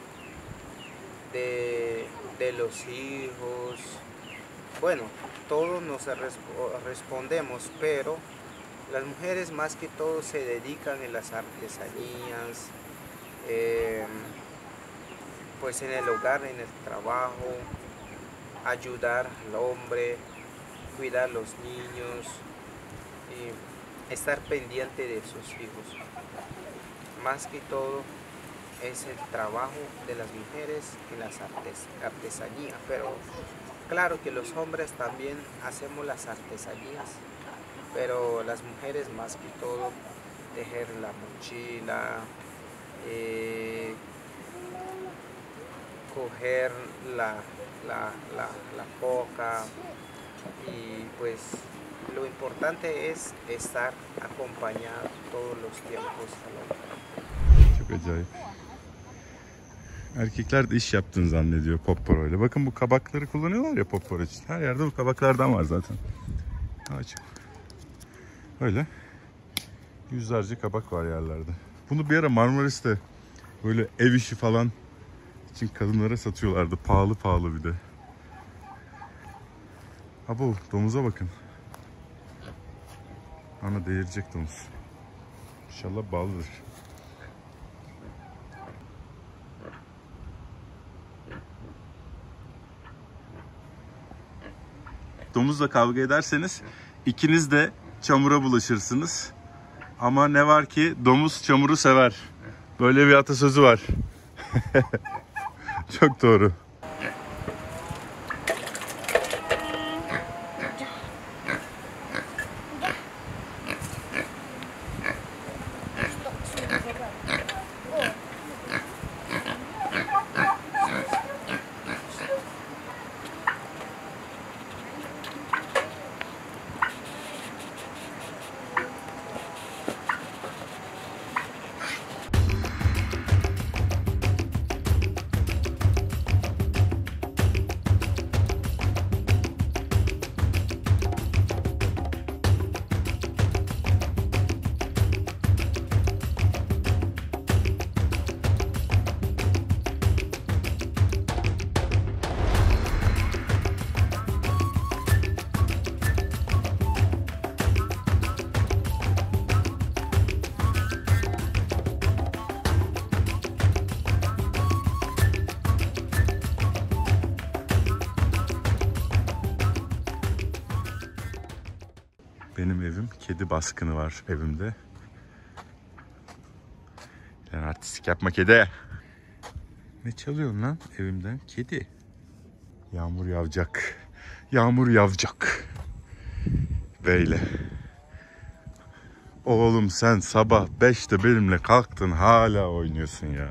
de los hijos. Bueno, todos nos respondemos, pero las mujeres más que todo se dedican en las artesanías, pues en el hogar, en el trabajo, ayudar al hombre, cuidar a los niños y estar pendiente de sus hijos. Más que todo es el trabajo de las mujeres en las artesanías, pero claro que los hombres también hacemos las artesanías, pero las mujeres más que todo tejer la mochila, coger la coca, y pues lo importante es estar acompañado todos los tiempos. Çok acayip. Erkekler de iş yaptığını zannediyor Popporo'yla. Bakın bu kabakları kullanıyorlar ya Popporo için. Her yerde bu kabaklardan var zaten. Açık. Öyle. Yüzlerce kabak var yerlerde. Bunu bir ara Marmaris'te böyle ev işi falan için kadınlara satıyorlardı. Pahalı pahalı bir de. Abo, domuza bakın. Ana değirecek domuz. İnşallah bağlıdır. Domuzla kavga ederseniz ikiniz de çamura bulaşırsınız. Ama ne var ki domuz çamuru sever. Böyle bir atasözü var. Çok doğru. Benim evim, kedi baskını var evimde. Lan artistik yapma kedi. Ne çalıyorsun lan evimden? Kedi. Yağmur yağacak. Yağmur yağacak. Böyle. Oğlum sen sabah 5'te benimle kalktın hala oynuyorsun ya.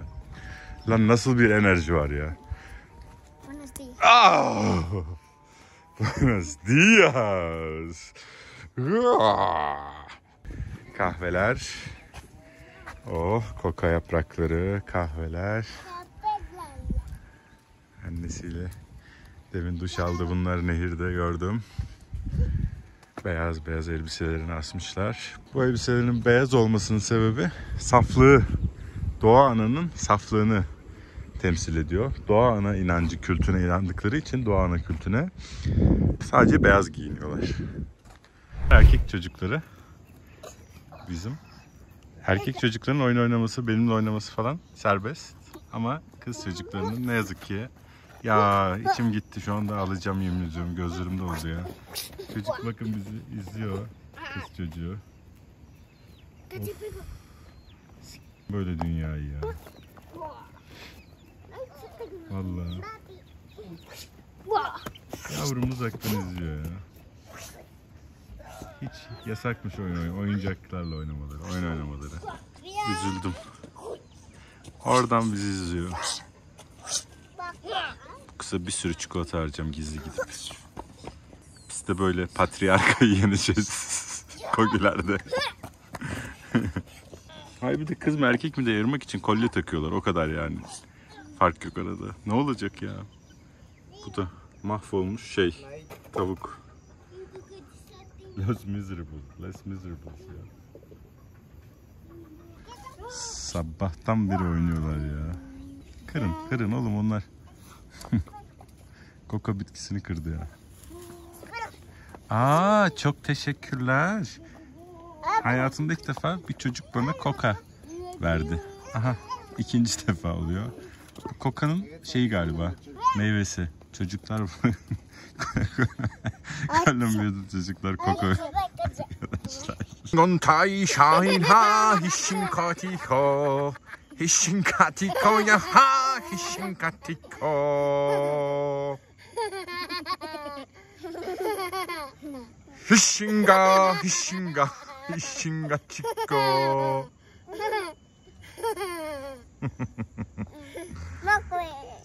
Lan nasıl bir enerji var ya. Ah! Buenos días. Kahveler. Oh, koka yaprakları, kahveler. Annesiyle demin duş aldı, bunları nehirde gördüm. Beyaz beyaz elbiselerini asmışlar. Bu elbiselerin beyaz olmasının sebebi saflığı. Doğa ananın saflığını temsil ediyor. Doğa ana inancı kültüne inandıkları için doğa ana kültüne sadece beyaz giyiniyorlar. Erkek çocukları bizim. Erkek çocukların oyun oynaması, benimle oynaması falan serbest. Ama kız çocuklarının ne yazık ki ya içim gitti şu anda alacağım, yemin ediyorum gözlerim doldu ya. Çocuk bakın bizi izliyor, kız çocuğu. Of. Böyle dünyayı ya. Vallahi. Yavrum uzaktan izliyor ya. Hiç yasakmış oyuncaklarla oynamaları, oyun oynamaları. Üzüldüm. Oradan bizi izliyor. Kısa bir sürü çikolata harcayacağım gizli gidip. Biz de böyle patriarkayı yeneceğiz. Kogilerde. Hayır bir de kız mı erkek mi de ayırmak için kolye takıyorlar. O kadar yani. Fark yok arada. Ne olacak ya? Bu da mahvolmuş tavuk. Less miserables ya. Sabahtan beri oynuyorlar ya. Kırın oğlum onlar. Koka bitkisini kırdı ya. Aa, çok teşekkürler. Hayatımda ilk defa bir çocuk bana koka verdi. Aha, ikinci defa oluyor. Bu kokanın galiba, meyvesi. Çocuklar Kolombiya'da çocuklar koka arkadaşlar. Nontay şahin ha hişin katiko. Hişin katiko ya ha hişin katiko. Hishinga chico.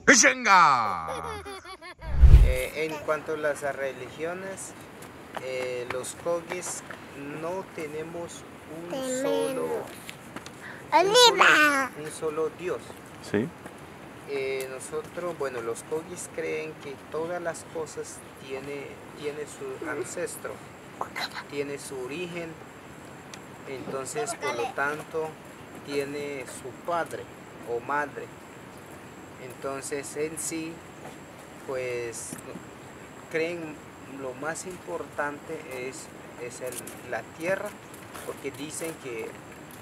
Hishinga. En cuanto a las religiones, los Kogis no tenemos un solo Dios. Sí. Nosotros, bueno, los Kogis creen que todas las cosas tiene su ancestro, tiene su origen, entonces por lo tanto tiene su padre o madre. Entonces en sí, pues creen lo más importante es la tierra, porque dicen que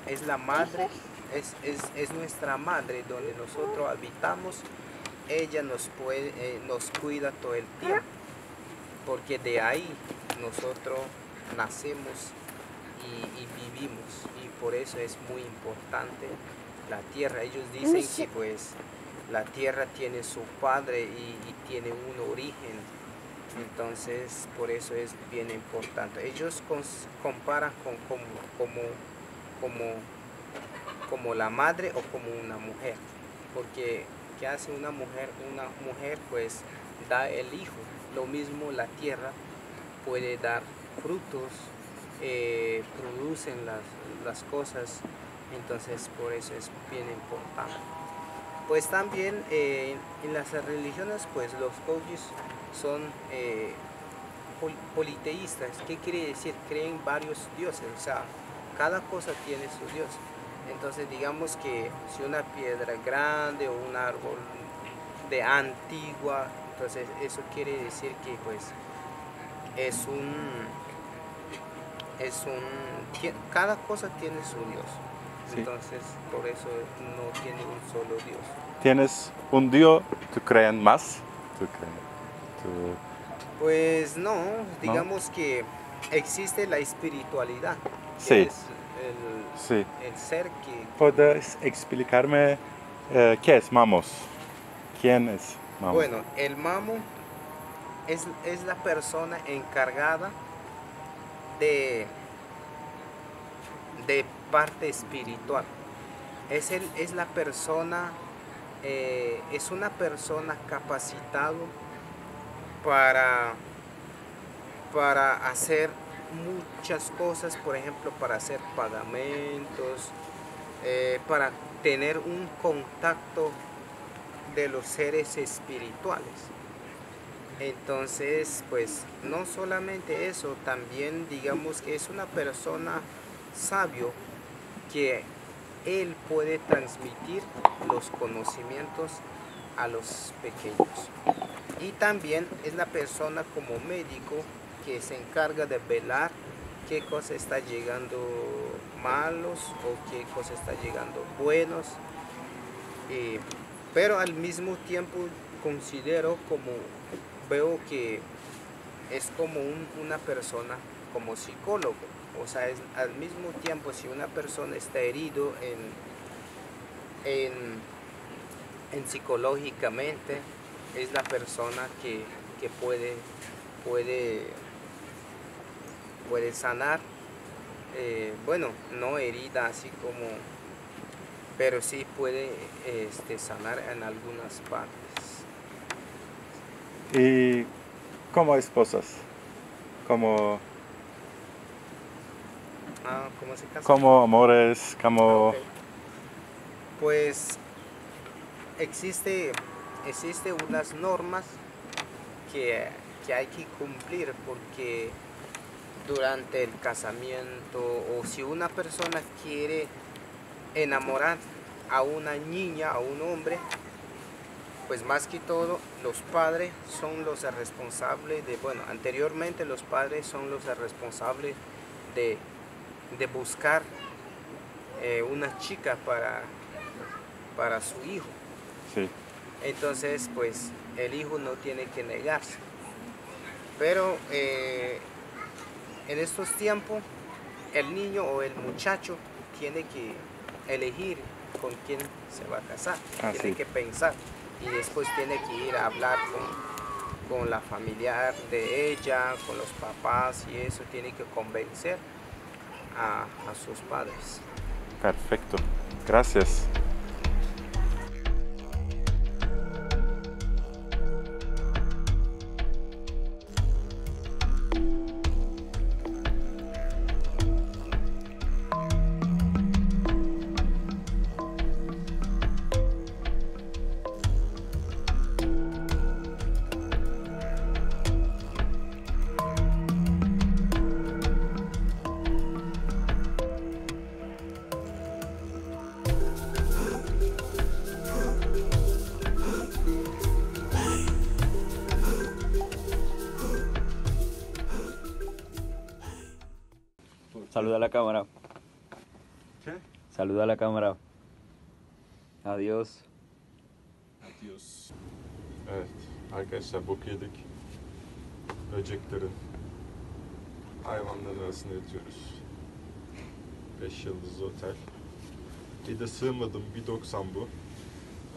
es la madre. Es nuestra madre donde nosotros habitamos. Ella nos cuida todo el tiempo, porque de ahí nosotros nacemos y vivimos, y por eso es muy importante la tierra. Ellos dicen que pues la tierra tiene su padre y tiene un origen, entonces por eso es bien importante. Ellos comparan como la madre o como una mujer, porque ¿qué hace una mujer? Una mujer pues da el hijo. Lo mismo la tierra puede dar frutos, producen las cosas, entonces por eso es bien importante. Pues también en las religiones pues los Kogis son politeístas. ¿Qué quiere decir? Creen varios dioses, o sea, cada cosa tiene su dios. Entonces digamos que si una piedra grande o un árbol de antigua, entonces eso quiere decir que pues cada cosa tiene su dios. Sí. Entonces por eso no tiene un solo dios. ¿Tienes un dios? ¿Tú crees más? Pues no, digamos que existe la espiritualidad. Sí. El ser que... ¿Puedes explicarme qué es Mamos? ¿Quién es Mamo? Bueno, el Mamo es la persona encargada de parte espiritual. Es la persona, es una persona capacitado para para hacer muchas cosas, por ejemplo, para hacer pagamentos, para tener un contacto de los seres espirituales. Entonces, pues no solamente eso, también digamos que es una persona sabio que él puede transmitir los conocimientos a los pequeños. Y también es la persona como médico que se encarga de velar qué cosa está llegando malos o qué cosa está llegando buenos. Pero al mismo tiempo considero veo que es como una persona como psicólogo. O sea, al mismo tiempo si una persona está herido en psicológicamente, es la persona que puede sanar, bueno, no herida así como, pero sí puede sanar en algunas partes. Y como esposas, como ¿Cómo se casa? como amores, como... Ok. Pues existe unas normas que hay que cumplir, porque durante el casamiento o si una persona quiere enamorar a una niña, a un hombre, pues más que todo los padres son los responsables anteriormente los padres son los responsables de buscar una chica para su hijo. Sí. Entonces, pues el hijo no tiene que negarse. Pero en estos tiempos, el niño o el muchacho tiene que elegir con quién se va a casar. Tiene Sí. que pensar y después tiene que ir a hablar con la familiar de ella, con los papás, y eso tiene que convencer a sus padres. Perfecto. Gracias. Saluda a la cámara. ¿Qué? Saluda a la cámara. Adiós. Adios. Evet arkadaşlar, bok yedik. Böceklerin, hayvanların arasında yatıyoruz. 5 yıldızlı otel. Bir de sığmadım, 1.90 bu.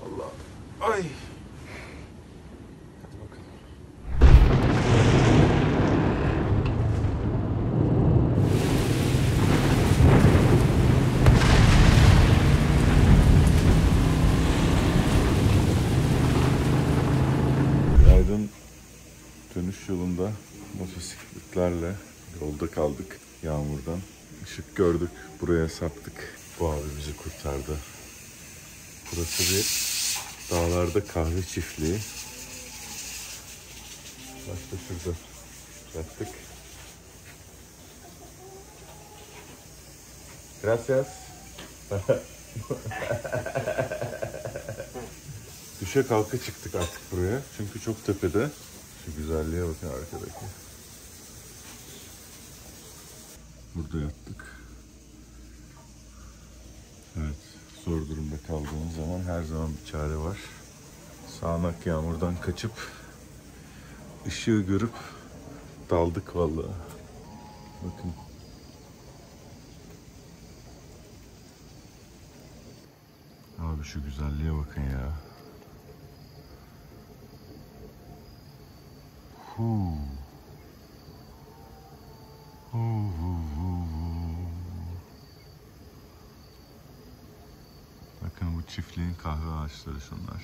Allah. Ay. Hadi bakalım. Günaydın. Dönüş yolunda motosikletlerle yolda kaldık yağmurdan. Işık gördük, buraya saptık. Bu abi bizi kurtardı. Burası bir dağlarda kahve çiftliği. Başta şurada yattık. Gracias. Düşe kalka çıktık artık buraya. Çünkü çok tepede. Şu güzelliğe bakın arkadaki. Burada yattık. Evet, zor durumda kaldığımız zaman her zaman bir çare var. Sağanak yağmurdan kaçıp ışığı görüp daldık vallahi. Bakın. Abi şu güzelliğe bakın ya. Bakın bu çiftliğin kahve ağaçları şunlar.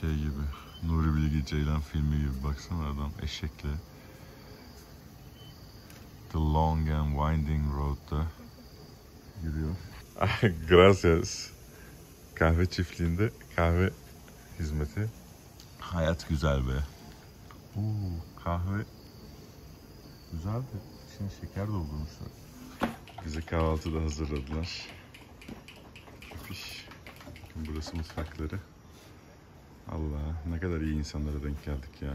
Şey gibi, Nuri Bilge Ceylan filmi gibi, baksana adam eşekle The Long and Winding Road'da yürüyor. Gracias. Kahve çiftliğinde kahve hizmeti. Hayat güzel be. Kahve güzel de içine şeker doldurmuşlar. Bize kahvaltıda hazırladılar. Fiş. Burası mutfakları. Allah, ne kadar iyi insanlara denk geldik ya.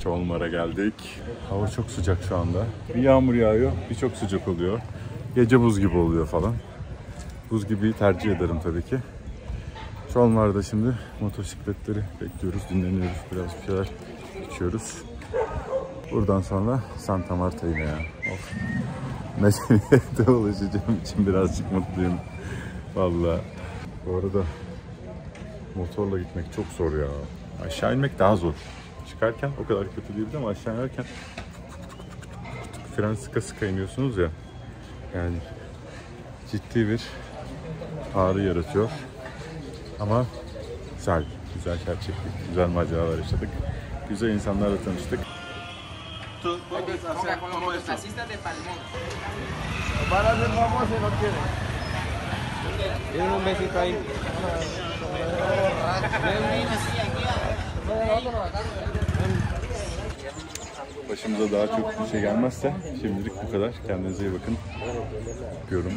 Çolmar'a geldik. Hava çok sıcak şu anda. Bir yağmur yağıyor, bir çok sıcak oluyor. Gece buz gibi oluyor falan. Buz gibi tercih ederim tabii ki. Çolmar'da şimdi motosikletleri bekliyoruz, dinleniyoruz, biraz bir şeyler içiyoruz. Buradan sonra Santa Marta yine ya. Of. Medeniyete ulaşacağım için birazcık mutluyum. Vallahi. Bu arada motorla gitmek çok zor ya. Aşağı inmek daha zor. Çıkarken o kadar kötü değildi ama aşağı inerken fren sıka sıka iniyorsunuz ya. Yani ciddi bir ağrı yaratıyor. Ama güzel, güzel gerçeklik, güzel maceralar yaşadık. Güzel insanlarla tanıştık. Başımıza daha çok bir şey gelmezse şimdilik bu kadar. Kendinize iyi bakın. Öpüyorum.